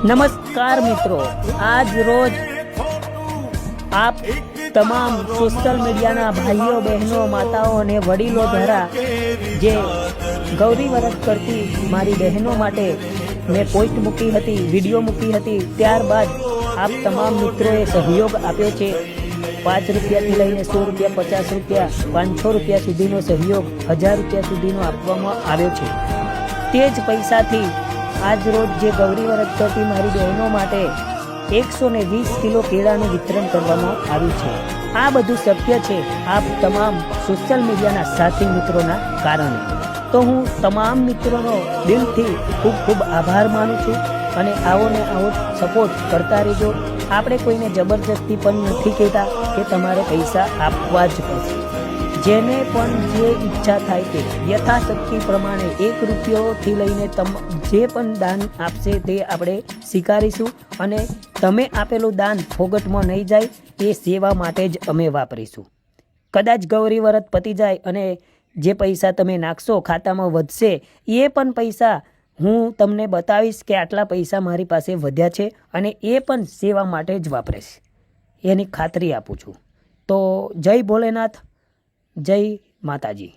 नमस्कार मित्रों, आज रोज आप तमाम सोशल मीडिया भाईओ बहनों माताओं ने वडीलों द्वारा जे गौरी व्रत करती मारी बहनों माटे मैं पोस्ट मूकी हती, वीडियो मूकी हती, त्यारबाद आप तमाम मित्रों सहयोग आप्यो छे। 5 रुपया थी लईने 100 रुपया, 50 रुपया, 500 रुपया सुधीनो सहयोग 1000 रुपया सुधीनो आपवामां आव्यो छे। ते ज पैसाथी आज रोज जे गौरी व्रत करती मारी बहनों माटे 120 किलो केळाનું વિતરણ કરવામાં આવ્યું છે। આ બધું શક્ય છે આપ તમામ સોશિયલ મીડિયાના સાથી મિત્રોના કારણે। તો હું તમામ મિત્રોનો દિલથી ખૂબ ખૂબ આભાર માનું છું અને આવો ને આવો સપોર્ટ કરતા રહેજો। આપણે કોઈને જબરજસ્તી પણ નથી કહેતા કે તમારે પૈસા આપવા જ પડશે। જેને પણ જે ઈચ્છા થાય તે યથાશક્તિ પ્રમાણે 1 રૂપિયોથી લઈને જે પણ દાન આપશે તે આપણે સ્વીકારીશું અને તમે આપેલું દાન ફોગટમાં નહીં જાય એ સેવા માટે જ અમે વાપરીશું। કદાચ ગૌરી વ્રત પતી જાય અને જે પૈસા તમે નાખશો ખાતામાં વધશે એ પણ પૈસા હું તમને બતાવીશ કે આટલા પૈસા મારી પાસે વધ્યા છે અને એ પણ સેવા માટે જ વાપરીશ, એની ખાતરી આપું છું। તો જય ભોલેનાથ, જય માતાજી।